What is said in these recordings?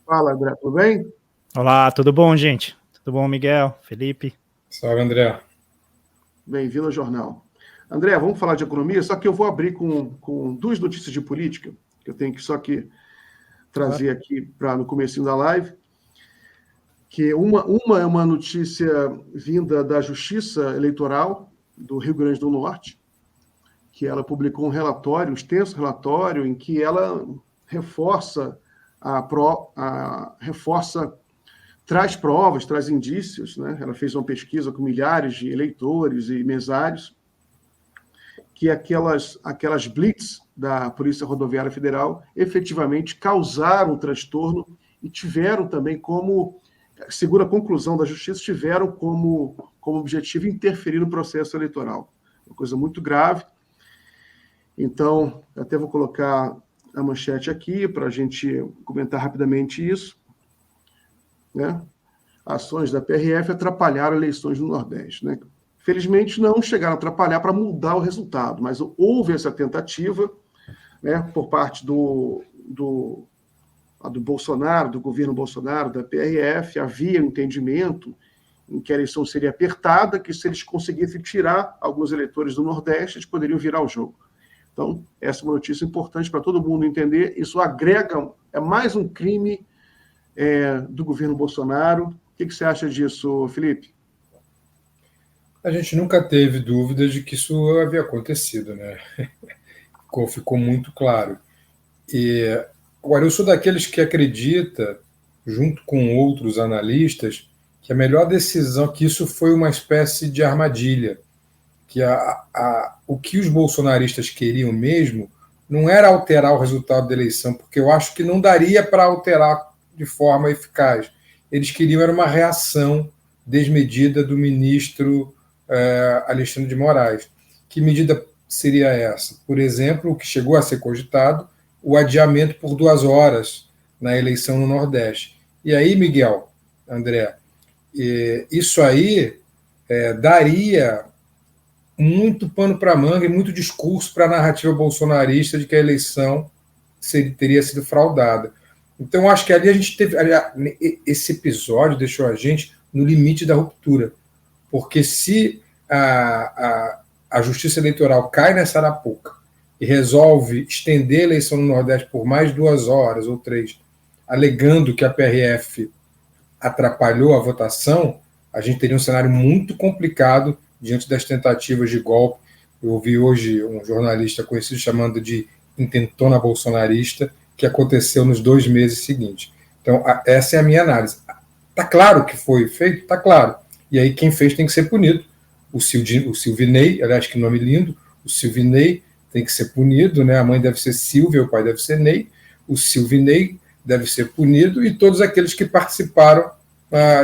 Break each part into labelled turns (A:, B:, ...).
A: Fala, André, tudo bem?
B: Olá, tudo bom, gente? Tudo bom, Miguel, Felipe?
C: Salve, André.
A: Bem-vindo ao jornal. André, vamos falar de economia, só que eu vou abrir com duas notícias de política, que eu tenho que só que trazer aqui no comecinho da live, que uma é uma notícia vinda da Justiça Eleitoral do Rio Grande do Norte, que ela publicou um relatório, um extenso relatório, em que ela traz provas, traz indícios, né? Ela fez uma pesquisa com milhares de eleitores e mesários, que aquelas blitz da Polícia Rodoviária Federal efetivamente causaram transtorno e tiveram também segundo a conclusão da Justiça, tiveram como objetivo interferir no processo eleitoral. Uma coisa muito grave. Então, até vou colocar a manchete aqui para a gente comentar rapidamente isso, né? Ações da PRF atrapalharam eleições no Nordeste, né? Felizmente não chegaram a atrapalhar para mudar o resultado, mas houve essa tentativa, né, por parte do Bolsonaro, do governo Bolsonaro, da PRF. Havia um entendimento em que a eleição seria apertada, que se eles conseguissem tirar alguns eleitores do Nordeste, eles poderiam virar o jogo. Então, essa é uma notícia importante para todo mundo entender. Isso agrega, é mais um crime do governo Bolsonaro. O que você acha disso, Felipe?
C: A gente nunca teve dúvida de que isso havia acontecido, né? Ficou muito claro. Agora, eu sou daqueles que acredita, junto com outros analistas, que a melhor decisão, que isso foi uma espécie de armadilha, que o que os bolsonaristas queriam mesmo não era alterar o resultado da eleição, porque eu acho que não daria para alterar de forma eficaz. Eles queriam era uma reação desmedida do ministro Alexandre de Moraes. Que medida seria essa? Por exemplo, o que chegou a ser cogitado, o adiamento por 2 horas na eleição no Nordeste. E aí, Miguel, André, isso aí daria muito pano para manga e muito discurso para a narrativa bolsonarista de que a eleição teria sido fraudada. Então, acho que ali a gente teve... Esse episódio deixou a gente no limite da ruptura. Porque se a Justiça Eleitoral cai nessa arapuca e resolve estender a eleição no Nordeste por mais 2 horas ou 3, alegando que a PRF atrapalhou a votação, a gente teria um cenário muito complicado diante das tentativas de golpe. Eu ouvi hoje um jornalista conhecido chamando de intentona bolsonarista, que aconteceu nos 2 meses seguintes. Então, essa é a minha análise. Está claro que foi feito? Está claro. E aí quem fez tem que ser punido. O Silvinei, aliás, que nome lindo, o Silvinei tem que ser punido, né? A mãe deve ser Silvia, o pai deve ser Ney, o Silvinei deve ser punido e todos aqueles que participaram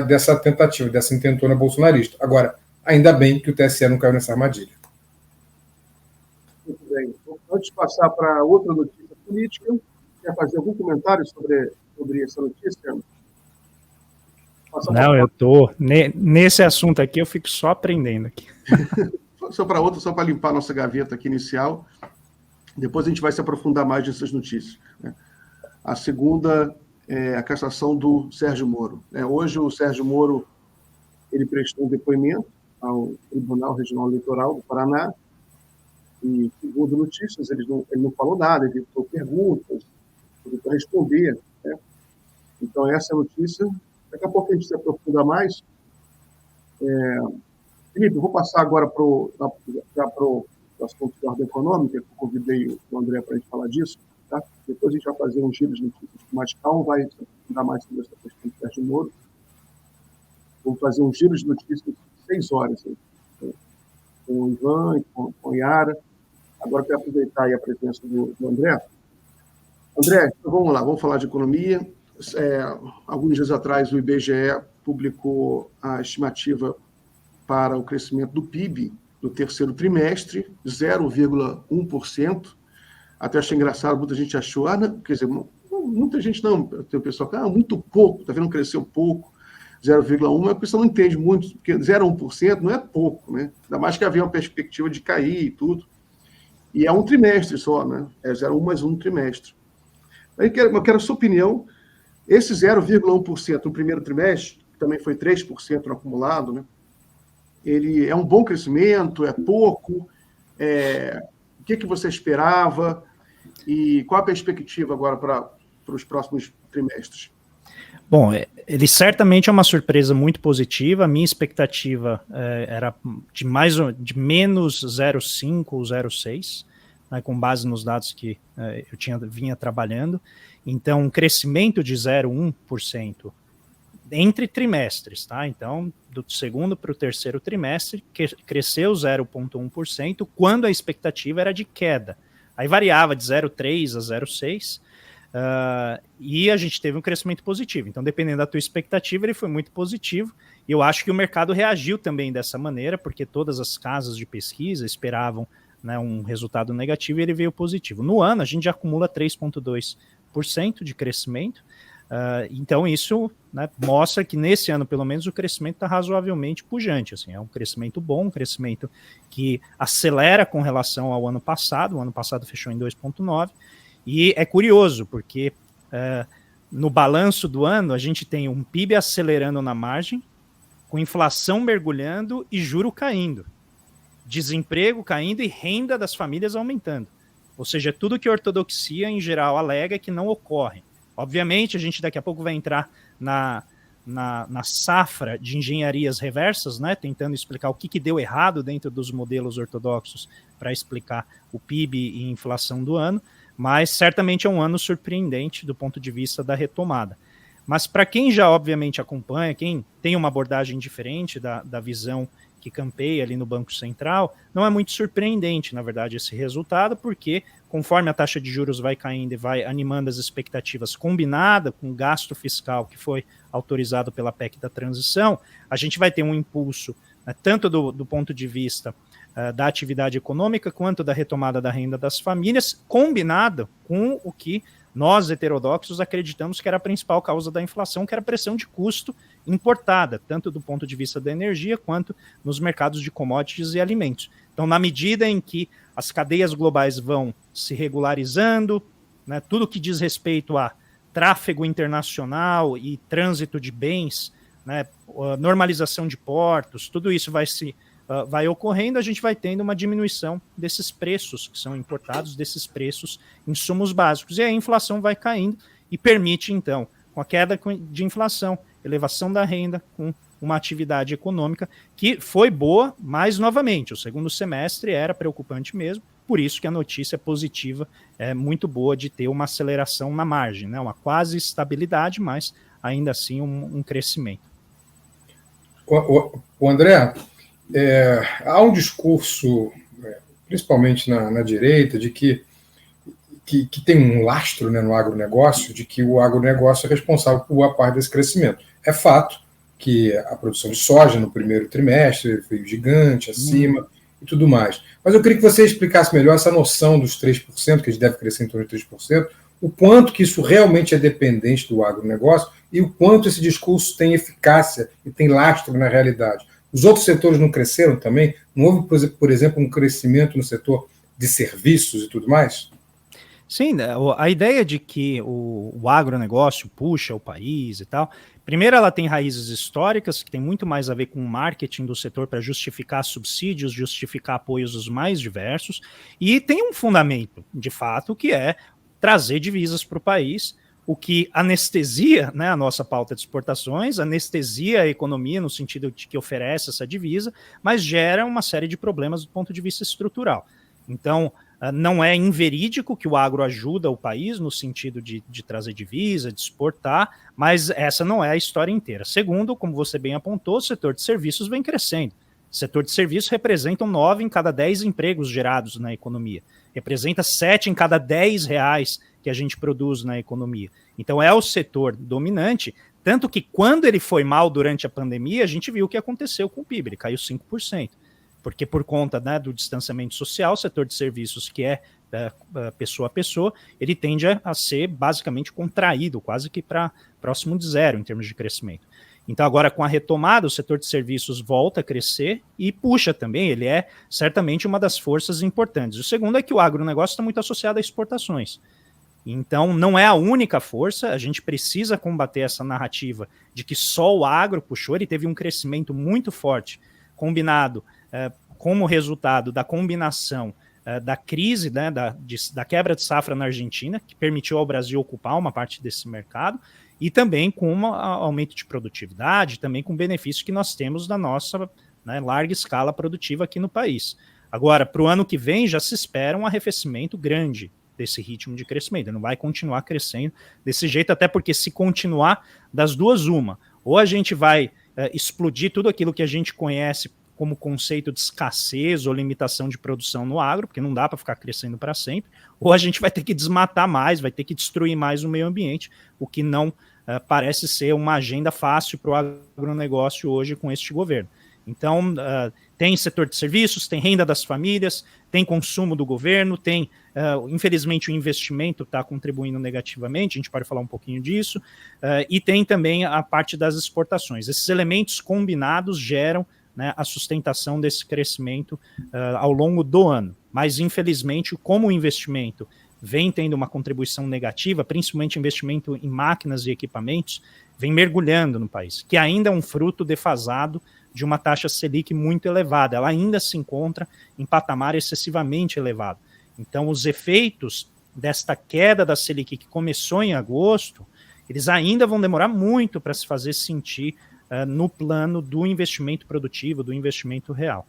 C: dessa tentativa, dessa intentona bolsonarista. Agora, ainda bem que o TSE não caiu nessa armadilha.
A: Muito bem. Antes de passar para outra notícia política, quer fazer algum comentário sobre essa notícia?
B: Não, eu estou... Nesse assunto aqui, eu fico só aprendendo aqui.
A: Só para limpar a nossa gaveta aqui inicial. Depois a gente vai se aprofundar mais nessas notícias, né? A segunda é a cassação do Sérgio Moro. Hoje o Sérgio Moro ele prestou um depoimento ao Tribunal Regional Eleitoral do Paraná e, segundo notícias, ele não falou nada, ele evitou perguntas, ele evitou responder, né? Então, essa é a notícia. Daqui a pouco a gente se aprofunda mais. Felipe, eu vou passar agora para o assunto de ordem econômica, que eu convidei o André para a gente falar disso. Tá? Depois a gente vai fazer um giro de notícias com mais calma, vai se aprofundar mais sobre essa questão do Sérgio Moro. Vamos fazer um giro de notícias de 6 horas, aí, com o Ivan e com a Yara. Agora eu quero aproveitar aí a presença do André. André, então vamos lá, vamos falar de economia. Alguns dias atrás, o IBGE publicou a estimativa para o crescimento do PIB no terceiro trimestre, 0,1%. Até achei engraçado, muita gente achou, quer dizer, muita gente não, tem o pessoal que, muito pouco, está vendo crescer um pouco, 0,1%, mas a pessoa não entende muito, porque 0,1% não é pouco, né? Ainda mais que havia uma perspectiva de cair e tudo. E é um trimestre só, né? É 0,1 mais um trimestre. Aí eu quero a sua opinião Esse 0,1% no primeiro trimestre, que também foi 3% no acumulado, né? Ele é um bom crescimento, é pouco? O que você esperava? E qual a perspectiva agora para os próximos trimestres?
B: Bom, ele certamente é uma surpresa muito positiva. A minha expectativa era de menos 0,5 ou 0,6, né, com base nos dados que vinha trabalhando. Então, um crescimento de 0,1% entre trimestres, tá? Então, do segundo para o terceiro trimestre, cresceu 0,1%, quando a expectativa era de queda. Aí variava de 0,3 a 0,6, e a gente teve um crescimento positivo. Então, dependendo da tua expectativa, ele foi muito positivo. E eu acho que o mercado reagiu também dessa maneira, porque todas as casas de pesquisa esperavam, né, um resultado negativo e ele veio positivo. No ano, a gente já acumula 3,2% de crescimento. Então, isso, né, mostra que nesse ano, pelo menos, o crescimento está razoavelmente pujante. Assim, é um crescimento bom, um crescimento que acelera com relação ao ano passado. O ano passado fechou em 2,9%. E é curioso, porque no balanço do ano, a gente tem um PIB acelerando na margem, com inflação mergulhando e juro caindo. Desemprego caindo e renda das famílias aumentando. Ou seja, tudo que a ortodoxia, em geral, alega que não ocorre. Obviamente, a gente daqui a pouco vai entrar na safra de engenharias reversas, né, tentando explicar o que deu errado dentro dos modelos ortodoxos para explicar o PIB e inflação do ano, mas certamente é um ano surpreendente do ponto de vista da retomada. Mas para quem já, obviamente, acompanha, quem tem uma abordagem diferente da visão que campeia ali no Banco Central, não é muito surpreendente, na verdade, esse resultado, porque conforme a taxa de juros vai caindo e vai animando as expectativas, combinada com o gasto fiscal que foi autorizado pela PEC da transição, a gente vai ter um impulso, né, tanto do ponto de vista da atividade econômica, quanto da retomada da renda das famílias, combinado com o que nós, heterodoxos, acreditamos que era a principal causa da inflação, que era a pressão de custo importada, tanto do ponto de vista da energia, quanto nos mercados de commodities e alimentos. Então, na medida em que as cadeias globais vão se regularizando, né, tudo que diz respeito a tráfego internacional e trânsito de bens, né, normalização de portos, tudo isso vai ocorrendo, a gente vai tendo uma diminuição desses preços que são importados, desses preços insumos básicos. E a inflação vai caindo e permite, então, com a queda de inflação, elevação da renda, com uma atividade econômica que foi boa, mas, novamente, o segundo semestre era preocupante mesmo, por isso que a notícia positiva é muito boa de ter uma aceleração na margem, né? Uma quase estabilidade, mas ainda assim um crescimento.
C: O André, há um discurso, principalmente na direita, de que tem um lastro, né, no agronegócio, de que o agronegócio é responsável por boa parte desse crescimento. É fato que a produção de soja no primeiro trimestre veio gigante, acima, e tudo mais. Mas eu queria que você explicasse melhor essa noção dos 3%, que a gente deve crescer em torno de 3%, o quanto que isso realmente é dependente do agronegócio e o quanto esse discurso tem eficácia e tem lastro na realidade. Os outros setores não cresceram também? Não houve, por exemplo, um crescimento no setor de serviços e tudo mais?
B: Sim, a ideia de que o agronegócio puxa o país e tal, primeiro ela tem raízes históricas, que tem muito mais a ver com o marketing do setor para justificar subsídios, justificar apoios os mais diversos, e tem um fundamento, de fato, que é trazer divisas para o país, o que anestesia, né, a nossa pauta de exportações, anestesia a economia no sentido de que oferece essa divisa, mas gera uma série de problemas do ponto de vista estrutural. Então, não é inverídico que o agro ajuda o país no sentido de trazer divisa, de exportar, mas essa não é a história inteira. Segundo, como você bem apontou, o setor de serviços vem crescendo. O setor de serviços representa 9 em cada 10 empregos gerados na economia. Representa 7 em cada 10 reais que a gente produz na economia. Então é o setor dominante, tanto que quando ele foi mal durante a pandemia, a gente viu o que aconteceu com o PIB, ele caiu 5%. Porque por conta, né, do distanciamento social, o setor de serviços, que é pessoa a pessoa, ele tende a ser basicamente contraído, quase que para próximo de zero em termos de crescimento. Então agora com a retomada, o setor de serviços volta a crescer e puxa também, ele é certamente uma das forças importantes. O segundo é que o agronegócio está muito associado a exportações. Então, não é a única força, a gente precisa combater essa narrativa de que só o agro puxou, ele teve um crescimento muito forte, combinado como resultado da combinação da crise, né, da quebra de safra na Argentina, que permitiu ao Brasil ocupar uma parte desse mercado, e também com um aumento de produtividade, também com benefício que nós temos da nossa, né, larga escala produtiva aqui no país. Agora, para o ano que vem, já se espera um arrefecimento grande desse ritmo de crescimento, ele não vai continuar crescendo desse jeito, até porque se continuar das duas uma, ou a gente vai explodir tudo aquilo que a gente conhece como conceito de escassez ou limitação de produção no agro, porque não dá para ficar crescendo para sempre, ou a gente vai ter que desmatar mais, vai ter que destruir mais o meio ambiente, o que não parece ser uma agenda fácil para o agronegócio hoje com este governo. Então, tem setor de serviços, tem renda das famílias, tem consumo do governo, tem, infelizmente, o investimento está contribuindo negativamente, a gente pode falar um pouquinho disso, e tem também a parte das exportações. Esses elementos combinados geram, né, a sustentação desse crescimento ao longo do ano. Mas, infelizmente, como o investimento vem tendo uma contribuição negativa, principalmente investimento em máquinas e equipamentos, vem mergulhando no país, que ainda é um fruto defasado de uma taxa Selic muito elevada. Ela ainda se encontra em patamar excessivamente elevado. Então, os efeitos desta queda da Selic que começou em agosto, eles ainda vão demorar muito para se fazer sentir no plano do investimento produtivo, do investimento real.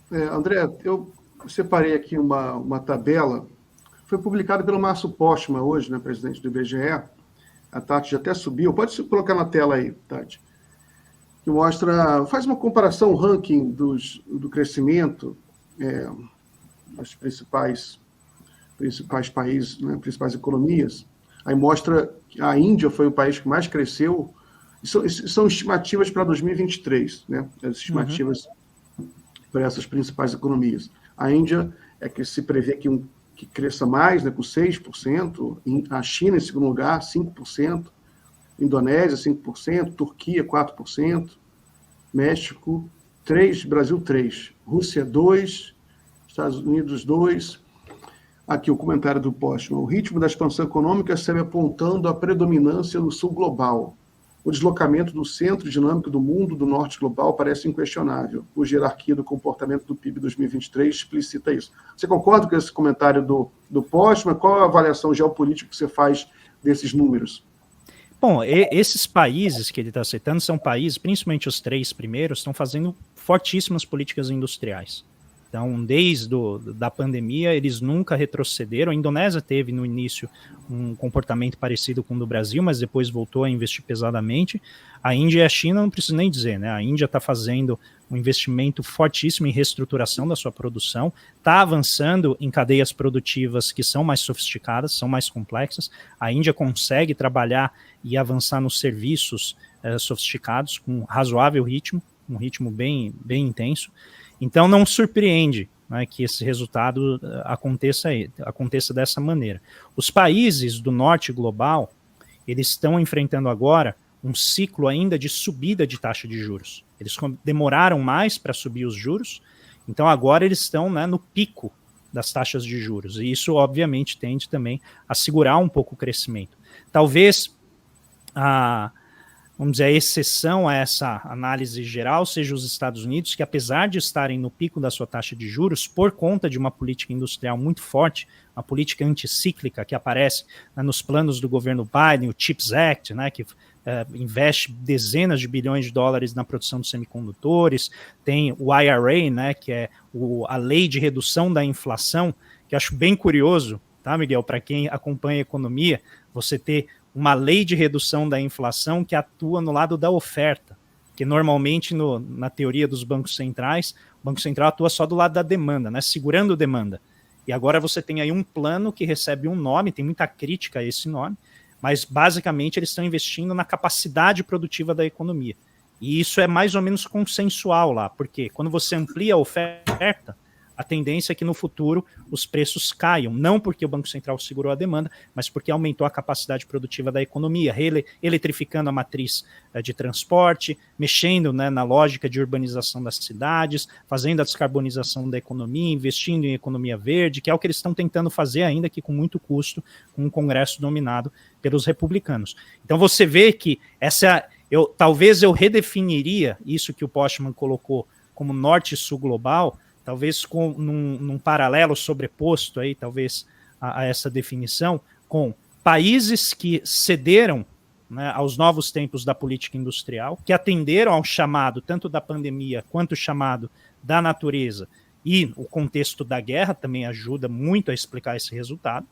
A: André, eu separei aqui uma tabela, foi publicada pelo Márcio Postma hoje, né, presidente do IBGE, a Tati já até subiu, pode colocar na tela aí, Tati, que mostra, faz uma comparação, ranking do crescimento das principais países, né, principais economias. Aí mostra que a Índia foi o país que mais cresceu, são estimativas para 2023, né, as estimativas para essas principais economias. A Índia é que se prevê que cresça mais, né, com 6%, a China em segundo lugar, 5%, Indonésia, 5%, Turquia, 4%, México, 3%, Brasil, 3%, Rússia, 2%, Estados Unidos, 2%. Aqui o comentário do Postman. O ritmo da expansão econômica segue apontando a predominância no sul global. O deslocamento do centro dinâmico do mundo do norte global parece inquestionável. A hierarquia do comportamento do PIB 2023 explicita isso. Você concorda com esse comentário do Postman? Qual a avaliação geopolítica que você faz desses números?
B: Bom, esses países que ele está citando são países, principalmente os 3 primeiros, estão fazendo fortíssimas políticas industriais. Então, desde da pandemia, eles nunca retrocederam. A Indonésia teve, no início, um comportamento parecido com o do Brasil, mas depois voltou a investir pesadamente. A Índia e a China, não preciso nem dizer, né? A Índia está fazendo um investimento fortíssimo em reestruturação da sua produção, está avançando em cadeias produtivas que são mais sofisticadas, são mais complexas. A Índia consegue trabalhar e avançar nos serviços sofisticados com razoável ritmo, um ritmo bem intenso. Então, não surpreende, né, que esse resultado aconteça dessa maneira. Os países do norte global, eles estão enfrentando agora um ciclo ainda de subida de taxa de juros. Eles demoraram mais para subir os juros, então agora eles estão, né, no pico das taxas de juros. E isso, obviamente, tende também a segurar um pouco o crescimento. Talvez vamos dizer, a exceção a essa análise geral seja os Estados Unidos, que apesar de estarem no pico da sua taxa de juros, por conta de uma política industrial muito forte, uma política anticíclica que aparece, né, nos planos do governo Biden, o CHIPS Act, né, que investe dezenas de bilhões de dólares na produção de semicondutores, tem o IRA, né, que é a lei de redução da inflação, que eu acho bem curioso, tá, Miguel, para quem acompanha a economia, você ter uma lei de redução da inflação que atua no lado da oferta, que normalmente na teoria dos bancos centrais, o Banco Central atua só do lado da demanda, né, segurando demanda. E agora você tem aí um plano que recebe um nome, tem muita crítica a esse nome, mas basicamente eles estão investindo na capacidade produtiva da economia. E isso é mais ou menos consensual lá, porque quando você amplia a oferta, a tendência é que no futuro os preços caiam, não porque o Banco Central segurou a demanda, mas porque aumentou a capacidade produtiva da economia, eletrificando a matriz de transporte, mexendo, né, na lógica de urbanização das cidades, fazendo a descarbonização da economia, investindo em economia verde, que é o que eles estão tentando fazer ainda que com muito custo, com um Congresso dominado pelos republicanos. Então você vê que talvez eu redefiniria isso que o Postman colocou como norte e sul global, talvez num paralelo sobreposto aí, talvez a essa definição, com países que cederam, né, aos novos tempos da política industrial, que atenderam ao chamado tanto da pandemia quanto o chamado da natureza, e o contexto da guerra também ajuda muito a explicar esse resultado,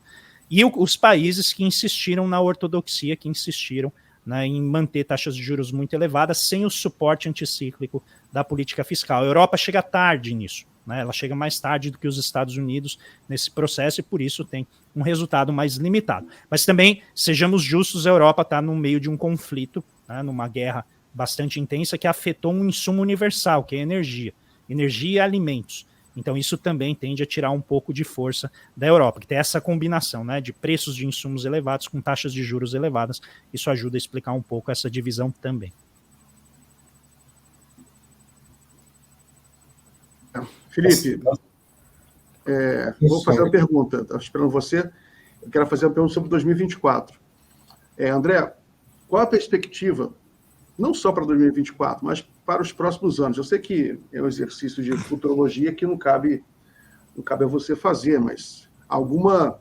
B: e os países que insistiram na ortodoxia, que insistiram, né, em manter taxas de juros muito elevadas sem o suporte anticíclico da política fiscal. A Europa chega tarde nisso, né, ela chega mais tarde do que os Estados Unidos nesse processo e por isso tem um resultado mais limitado. Mas também, sejamos justos, a Europa está no meio de um conflito, né, numa guerra bastante intensa que afetou um insumo universal, que é a energia e alimentos. Então isso também tende a tirar um pouco de força da Europa, que tem essa combinação, né, de preços de insumos elevados com taxas de juros elevadas. Isso ajuda a explicar um pouco essa divisão também.
A: Felipe, vou fazer uma pergunta. Estava esperando você. Eu quero fazer uma pergunta sobre 2024. André, qual a perspectiva, não só para 2024, mas para os próximos anos? Eu sei que é um exercício de futurologia que não cabe a você fazer, mas alguma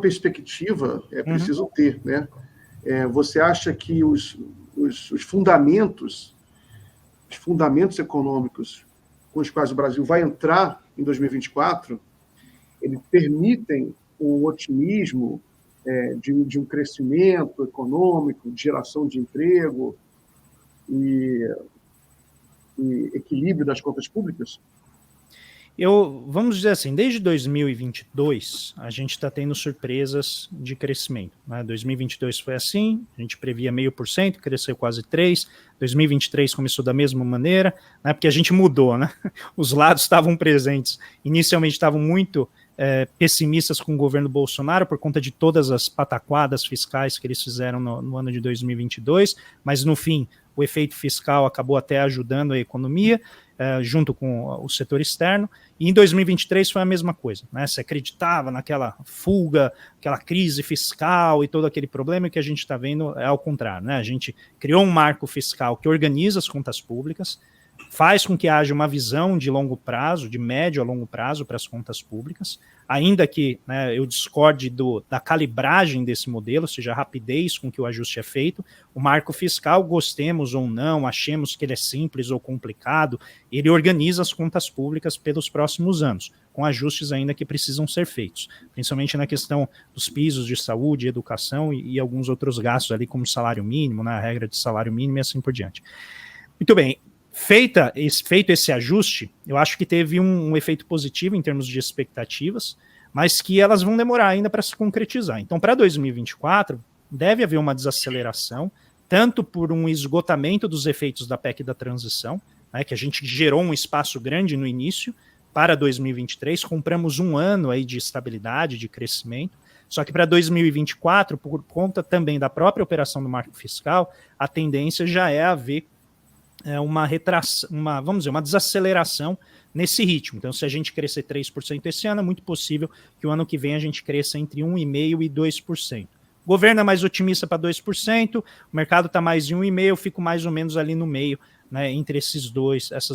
A: perspectiva é preciso ter, né? Você acha que os fundamentos econômicos com os quais o Brasil vai entrar em 2024, eles permitem o otimismo de um crescimento econômico, de geração de emprego e equilíbrio das contas públicas?
B: Vamos dizer assim, desde 2022, a gente está tendo surpresas de crescimento, né? 2022 foi assim, a gente previa 0,5%, cresceu quase 3%, 2023 começou da mesma maneira, né? Porque a gente mudou, né? Os lados estavam presentes, inicialmente estavam muito pessimistas com o governo Bolsonaro por conta de todas as pataquadas fiscais que eles fizeram no ano de 2022, mas no fim o efeito fiscal acabou até ajudando a economia, junto com o setor externo, e em 2023 foi a mesma coisa, né? Se acreditava naquela fuga, aquela crise fiscal e todo aquele problema, que a gente está vendo é ao contrário, né? A gente criou um marco fiscal que organiza as contas públicas, faz com que haja uma visão de longo prazo, de médio a longo prazo para as contas públicas, ainda que, né, eu discorde da calibragem desse modelo, ou seja, a rapidez com que o ajuste é feito. O marco fiscal, gostemos ou não, achemos que ele é simples ou complicado, ele organiza as contas públicas pelos próximos anos, com ajustes ainda que precisam ser feitos, principalmente na questão dos pisos de saúde, educação e alguns outros gastos ali, como salário mínimo, né, a regra de salário mínimo e assim por diante. Muito bem. Feito esse ajuste, eu acho que teve um efeito positivo em termos de expectativas, mas que elas vão demorar ainda para se concretizar. Então, para 2024, deve haver uma desaceleração, tanto por um esgotamento dos efeitos da PEC da transição, né, que a gente gerou um espaço grande no início, para 2023, compramos um ano aí de estabilidade, de crescimento, só que para 2024, por conta também da própria operação do marco fiscal, a tendência já é haver uma desaceleração nesse ritmo. Então, se a gente crescer 3% esse ano, é muito possível que o ano que vem a gente cresça entre 1,5% e 2%. O governo é mais otimista para 2%, o mercado está mais em 1,5%, eu fico mais ou menos ali no meio, né, entre essas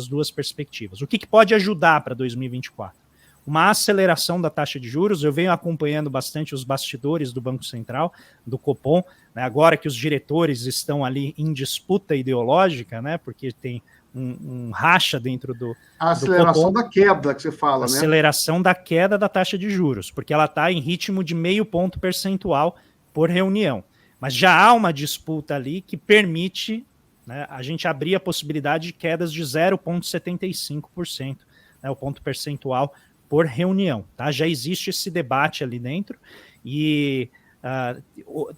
B: duas perspectivas. O que pode ajudar para 2024? Uma aceleração da taxa de juros. Eu venho acompanhando bastante os bastidores do Banco Central, do Copom, né, agora que os diretores estão ali em disputa ideológica, né, porque tem um racha dentro do
A: A aceleração da queda que você fala, né?
B: Aceleração da queda da taxa de juros, porque ela está em ritmo de 0,5 ponto percentual por reunião. Mas já há uma disputa ali que permite, né, a gente abrir a possibilidade de quedas de 0,75%, né, o ponto percentual por reunião, tá? Já existe esse debate ali dentro e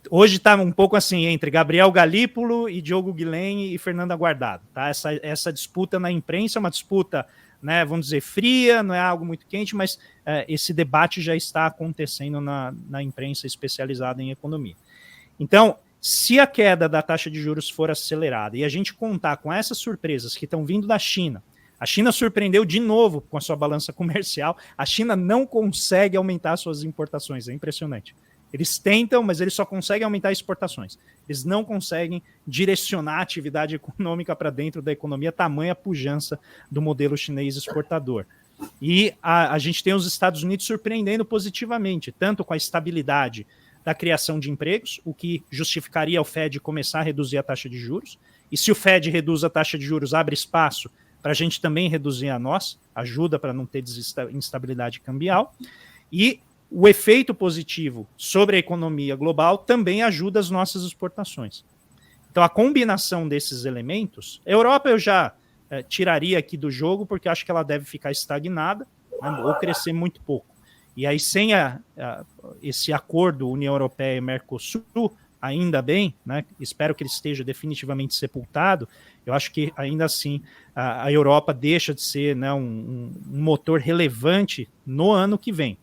B: hoje está um pouco assim entre Gabriel Galípolo e Diogo Guilhem e Fernanda Guardado, tá? Essa disputa na imprensa é uma disputa né, vamos dizer, fria, não é algo muito quente, mas esse debate já está acontecendo na imprensa especializada em economia. Então, se a queda da taxa de juros for acelerada e a gente contar com essas surpresas que estão vindo da China, a China surpreendeu de novo com a sua balança comercial, a China não consegue aumentar suas importações, é impressionante. Eles tentam, mas eles só conseguem aumentar exportações. Eles não conseguem direcionar a atividade econômica para dentro da economia, tamanha pujança do modelo chinês exportador. E a gente tem os Estados Unidos surpreendendo positivamente, tanto com a estabilidade da criação de empregos, o que justificaria o Fed começar a reduzir a taxa de juros. E se o Fed reduz a taxa de juros, abre espaço para a gente também reduzir a nossa, ajuda para não ter instabilidade cambial. E o efeito positivo sobre a economia global também ajuda as nossas exportações. Então, a combinação desses elementos, a Europa eu já tiraria aqui do jogo, porque acho que ela deve ficar estagnada, né, ou crescer muito pouco. E aí, sem esse acordo União Europeia e Mercosul, ainda bem, né, espero que ele esteja definitivamente sepultado, eu acho que ainda assim a Europa deixa de ser, né, um motor relevante no ano que vem,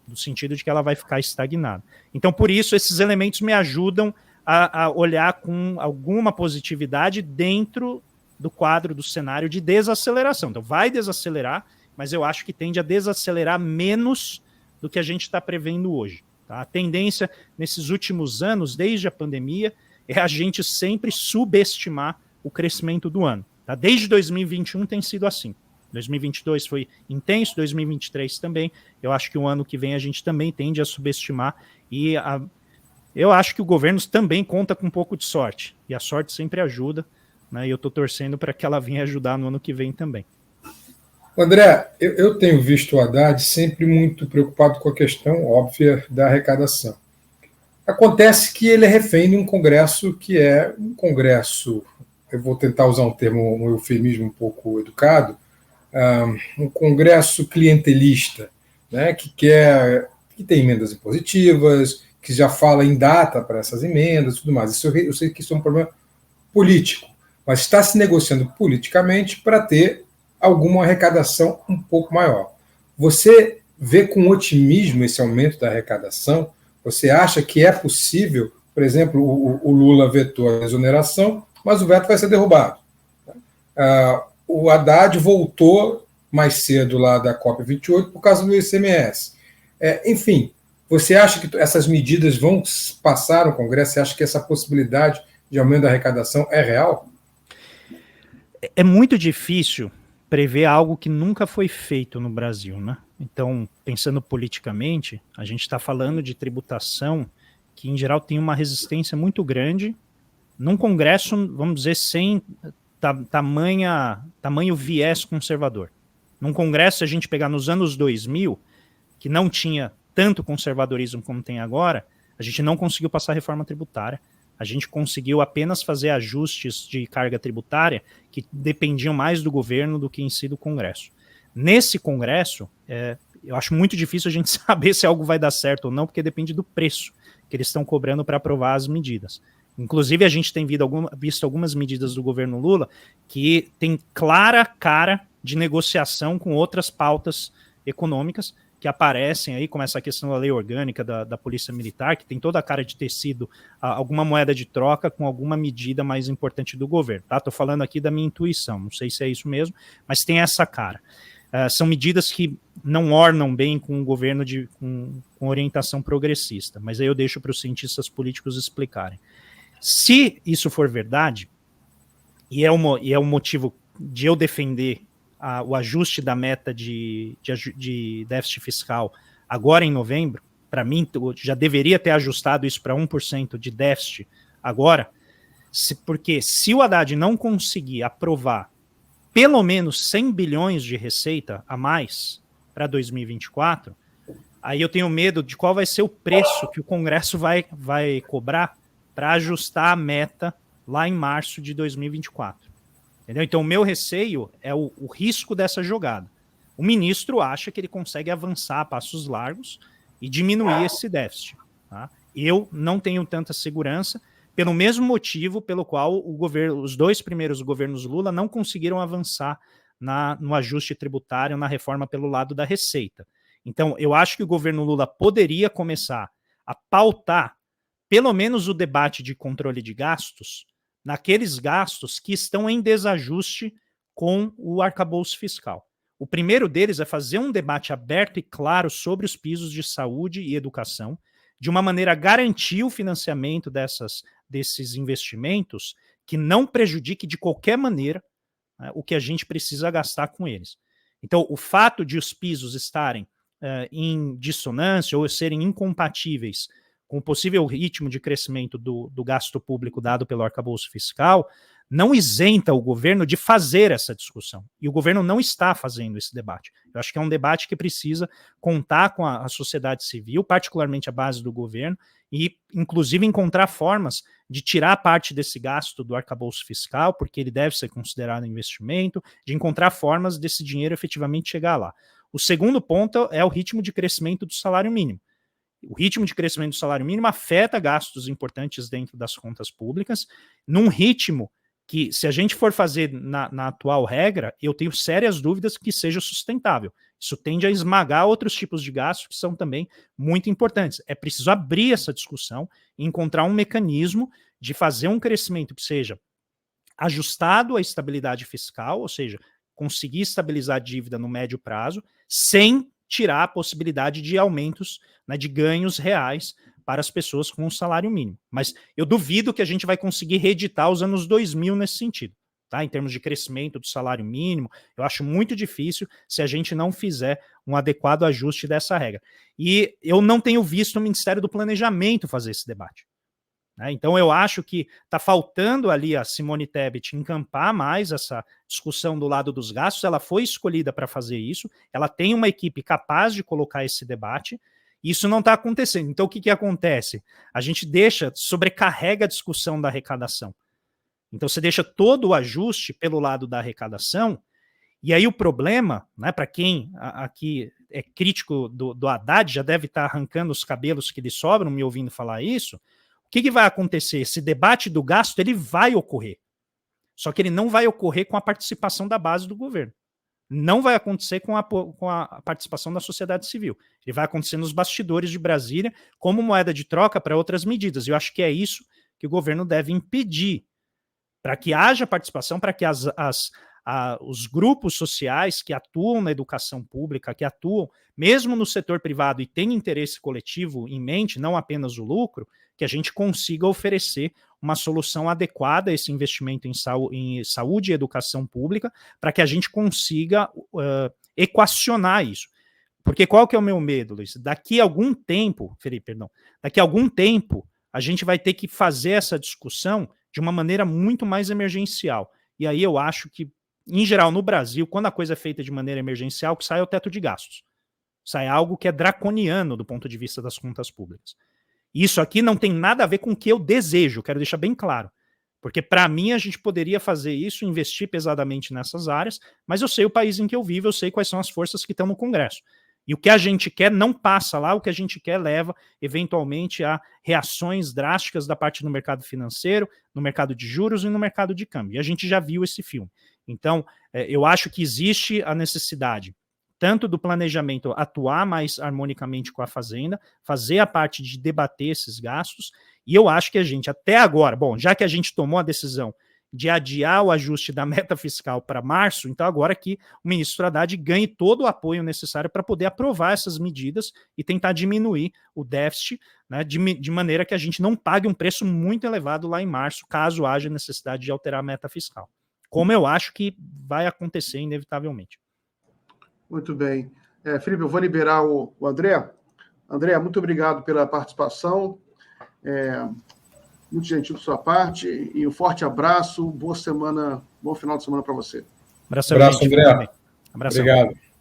B: no sentido de que ela vai ficar estagnada. Então, por isso, esses elementos me ajudam a olhar com alguma positividade dentro do quadro do cenário de desaceleração. Então, vai desacelerar, mas eu acho que tende a desacelerar menos do que a gente está prevendo hoje. Tá? A tendência nesses últimos anos, desde a pandemia, é a gente sempre subestimar o crescimento do ano. Tá? Desde 2021 tem sido assim. 2022 foi intenso, 2023 também. Eu acho que o ano que vem a gente também tende a subestimar e eu acho que o governo também conta com um pouco de sorte. E a sorte sempre ajuda, né? E eu estou torcendo para que ela venha ajudar no ano que vem também.
C: André, eu tenho visto o Haddad sempre muito preocupado com a questão óbvia da arrecadação. Acontece que ele é refém de um Congresso que é um Congresso, eu vou tentar usar um termo, um eufemismo um pouco educado, um Congresso clientelista, né, que tem emendas impositivas, que já fala em data para essas emendas e tudo mais. Isso eu sei que isso é um problema político, mas está se negociando politicamente para ter alguma arrecadação um pouco maior. Você vê com otimismo esse aumento da arrecadação? Você acha que é possível, por exemplo, o Lula vetou a exoneração, mas o veto vai ser derrubado. O Haddad voltou mais cedo lá da COP28 por causa do ICMS. Enfim, você acha que essas medidas vão passar no Congresso? Você acha que essa possibilidade de aumento da arrecadação é real?
B: É muito difícil prever algo que nunca foi feito no Brasil, né? Então, pensando politicamente, a gente está falando de tributação que, em geral, tem uma resistência muito grande num Congresso, vamos dizer, sem tamanho viés conservador. Num Congresso, se a gente pegar nos anos 2000, que não tinha tanto conservadorismo como tem agora, a gente não conseguiu passar reforma tributária, a gente conseguiu apenas fazer ajustes de carga tributária que dependiam mais do governo do que em si do Congresso. Nesse Congresso, eu acho muito difícil a gente saber se algo vai dar certo ou não, porque depende do preço que eles estão cobrando para aprovar as medidas. Inclusive, a gente tem visto algumas medidas do governo Lula que tem clara cara de negociação com outras pautas econômicas que aparecem aí, como essa questão da lei orgânica da Polícia Militar, que tem toda a cara de ter sido alguma moeda de troca com alguma medida mais importante do governo. Tá? Estou falando aqui da minha intuição, não sei se é isso mesmo, mas tem essa cara. São medidas que não ornam bem com um governo com orientação progressista, mas aí eu deixo para os cientistas políticos explicarem. Se isso for verdade, e é o motivo de eu defender o ajuste da meta de déficit fiscal agora em novembro, para mim, já deveria ter ajustado isso para 1% de déficit agora, porque se o Haddad não conseguir aprovar pelo menos 100 bilhões de receita a mais para 2024, aí eu tenho medo de qual vai ser o preço que o Congresso vai cobrar para ajustar a meta lá em março de 2024. Entendeu? Então, o meu receio é o risco dessa jogada. O ministro acha que ele consegue avançar a passos largos e diminuir esse déficit. Tá? Eu não tenho tanta segurança, pelo mesmo motivo pelo qual os dois primeiros governos Lula não conseguiram avançar no ajuste tributário, na reforma pelo lado da receita. Então, eu acho que o governo Lula poderia começar a pautar pelo menos o debate de controle de gastos naqueles gastos que estão em desajuste com o arcabouço fiscal. O primeiro deles é fazer um debate aberto e claro sobre os pisos de saúde e educação, de uma maneira a garantir o financiamento desses investimentos que não prejudique de qualquer maneira, né, o que a gente precisa gastar com eles. Então, o fato de os pisos estarem em dissonância ou serem incompatíveis com o possível ritmo de crescimento do gasto público dado pelo arcabouço fiscal, não isenta o governo de fazer essa discussão. E o governo não está fazendo esse debate. Eu acho que é um debate que precisa contar com a sociedade civil, particularmente a base do governo, e, inclusive, encontrar formas de tirar parte desse gasto do arcabouço fiscal, porque ele deve ser considerado investimento, de encontrar formas desse dinheiro efetivamente chegar lá. O segundo ponto é o ritmo de crescimento do salário mínimo. O ritmo de crescimento do salário mínimo afeta gastos importantes dentro das contas públicas, num ritmo que, se a gente for fazer na atual regra, eu tenho sérias dúvidas que seja sustentável. Isso tende a esmagar outros tipos de gastos que são também muito importantes. É preciso abrir essa discussão e encontrar um mecanismo de fazer um crescimento que seja ajustado à estabilidade fiscal, ou seja, conseguir estabilizar a dívida no médio prazo, sem tirar a possibilidade de aumentos, né, de ganhos reais para as pessoas com um salário mínimo. Mas eu duvido que a gente vai conseguir reeditar os anos 2000 nesse sentido, tá? Em termos de crescimento do salário mínimo, eu acho muito difícil se a gente não fizer um adequado ajuste dessa regra. E eu não tenho visto o Ministério do Planejamento fazer esse debate. Então eu acho que está faltando ali a Simone Tebet encampar mais essa discussão do lado dos gastos. Ela foi escolhida para fazer isso, ela tem uma equipe capaz de colocar esse debate, e isso não está acontecendo. Então o que acontece? A gente sobrecarrega a discussão da arrecadação. Então você deixa todo o ajuste pelo lado da arrecadação, e aí o problema, né, para quem aqui é crítico do Haddad, já deve estar arrancando os cabelos que lhe sobram me ouvindo falar isso. O que vai acontecer? Esse debate do gasto ele vai ocorrer. Só que ele não vai ocorrer com a participação da base do governo. Não vai acontecer com a participação da sociedade civil. Ele vai acontecer nos bastidores de Brasília como moeda de troca para outras medidas. Eu acho que é isso que o governo deve impedir, para que haja participação, para que os grupos sociais que atuam na educação pública, que atuam mesmo no setor privado e têm interesse coletivo em mente, não apenas o lucro, que a gente consiga oferecer uma solução adequada a esse investimento em saúde e educação pública, para que a gente consiga equacionar isso. Porque qual que é o meu medo, Luiz? Daqui a algum tempo, a gente vai ter que fazer essa discussão de uma maneira muito mais emergencial. E aí eu acho que, em geral, no Brasil, quando a coisa é feita de maneira emergencial, que sai é o teto de gastos. Sai algo que é draconiano do ponto de vista das contas públicas. Isso aqui não tem nada a ver com o que eu desejo, quero deixar bem claro. Porque, para mim, a gente poderia fazer isso, investir pesadamente nessas áreas, mas eu sei o país em que eu vivo, eu sei quais são as forças que estão no Congresso. E o que a gente quer não passa lá, o que a gente quer leva, eventualmente, a reações drásticas da parte do mercado financeiro, no mercado de juros e no mercado de câmbio. E a gente já viu esse filme. Então, eu acho que existe a necessidade tanto do planejamento atuar mais harmonicamente com a Fazenda, fazer a parte de debater esses gastos, e eu acho que a gente, até agora, bom, já que a gente tomou a decisão de adiar o ajuste da meta fiscal para março, então agora que o ministro Haddad ganhe todo o apoio necessário para poder aprovar essas medidas e tentar diminuir o déficit, né, de maneira que a gente não pague um preço muito elevado lá em março, caso haja necessidade de alterar a meta fiscal. Como eu acho que vai acontecer inevitavelmente.
A: Muito bem. Felipe, eu vou liberar o André. André, muito obrigado pela participação. Muito gentil da sua parte. E um forte abraço. Boa semana, bom final de semana para você.
C: Abraço, André.
B: Abraço.
C: Obrigado.